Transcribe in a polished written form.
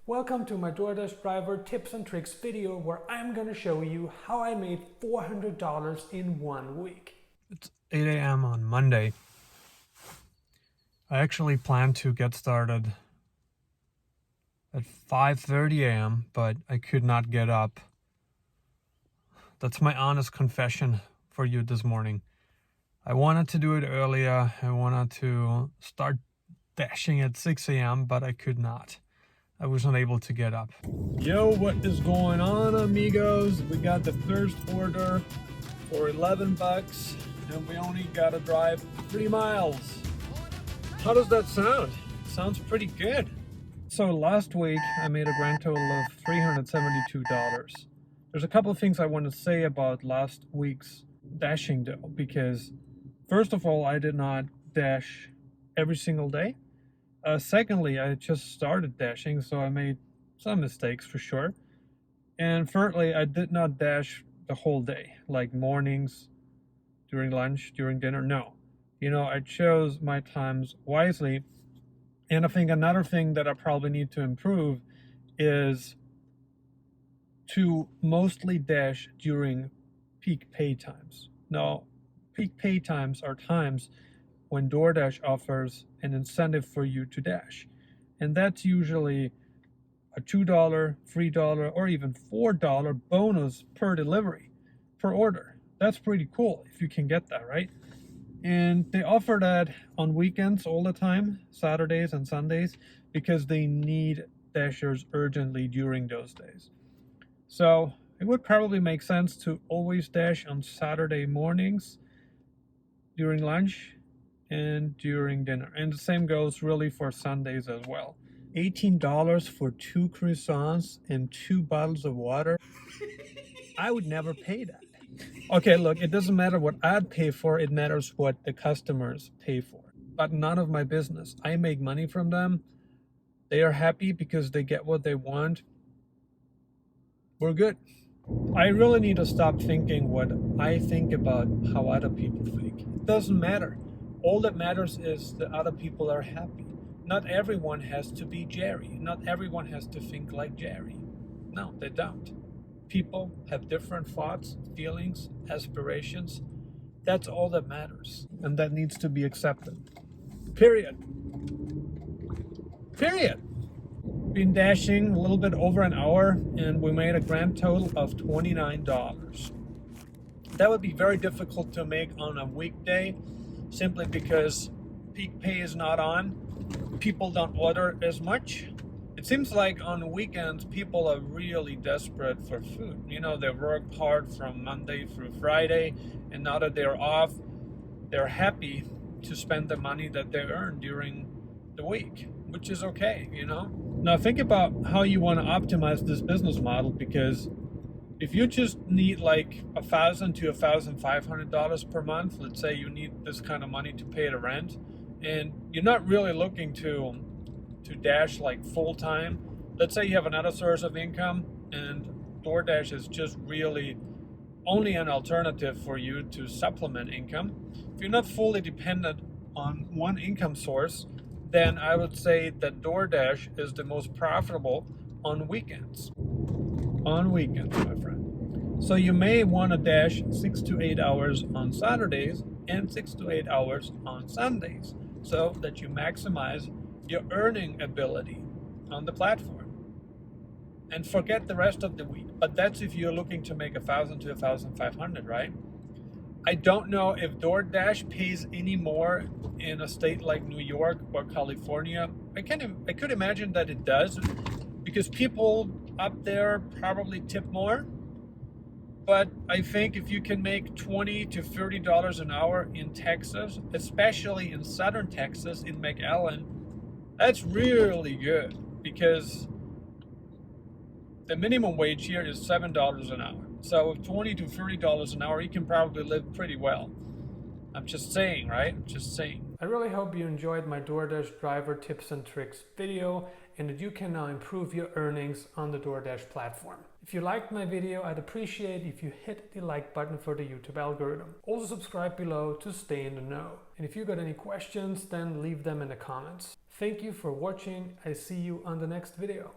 Welcome to my DoorDash driver tips and tricks video where I'm gonna show you how I made $400 in 1 week. It's 8 a.m. on Monday. I actually planned to get started at 5:30 a.m., but I could not get up. That's my honest confession for you this morning. I wanted to do it earlier. I wanted to start dashing at 6 a.m., but I could not. I wasn't able to get up. Yo, what is going on, amigos? We got the first order for 11 bucks and we only gotta drive 3 miles. How does that sound? Sounds pretty good. So last week I made a grand total of $372. There's a couple of things I want to say about last week's dashing though, because first of all, I did not dash every single day. Secondly, I just started dashing, so I made some mistakes for sure. And thirdly, I did not dash the whole day, like mornings, during lunch, during dinner. No. I chose my times wisely. And I think another thing that I probably need to improve is to mostly dash during peak pay times. Now, peak pay times are times when DoorDash offers an incentive for you to dash. And that's usually a $2, $3, or even $4 bonus per delivery, per order. That's pretty cool if you can get that, right? And they offer that on weekends all the time, Saturdays and Sundays, because they need dashers urgently during those days. So it would probably make sense to always dash on Saturday mornings during lunch and during dinner. And the same goes really for Sundays as well. $18 for 2 croissants and 2 bottles of water? I would never pay that. Okay, look, it doesn't matter what I'd pay for, it matters what the customers pay for. But none of my business. I make money from them. They are happy because they get what they want. We're good. I really need to stop thinking what I think about how other people think. It doesn't matter. All that matters is that other people are happy. Not everyone has to be Jerry. Not everyone has to think like Jerry. No, they don't. People have different thoughts, feelings, aspirations. That's all that matters. And that needs to be accepted. Period. Period. Been dashing a little bit over an hour and we made a grand total of $29. That would be very difficult to make on a weekday simply because peak pay is not on. People don't order as much. It seems like on weekends people are really desperate for food. They worked hard from Monday through Friday, and now that they're off, they're happy to spend the money that they earn during the week, which is okay, Now think about how you want to optimize this business model, because if you just need like $1,000 to $1,500 per month, let's say you need this kind of money to pay the rent, and you're not really looking to dash like full time. Let's say you have another source of income and DoorDash is just really only an alternative for you to supplement income. If you're not fully dependent on one income source, then I would say that DoorDash is the most profitable on weekends. On weekends, my friend. So you may want to dash 6 to 8 hours on Saturdays and 6 to 8 hours on Sundays so that you maximize your earning ability on the platform. And forget the rest of the week. But that's if you're looking to make $1,000 to $1,500, right? I don't know if DoorDash pays any more in a state like New York or California. I could imagine that it does, because people up there probably tip more. But I think if you can make $20 to $30 an hour in Texas, especially in southern Texas, in McAllen, that's really good, because the minimum wage here is $7 an hour. So with $20 to $30 an hour, you can probably live pretty well. I'm just saying, right? I'm just saying. I really hope you enjoyed my DoorDash driver tips and tricks video and that you can now improve your earnings on the DoorDash platform. If you liked my video, I'd appreciate if you hit the like button for the YouTube algorithm. Also subscribe below to stay in the know. And if you got any questions, then leave them in the comments. Thank you for watching. I see you on the next video.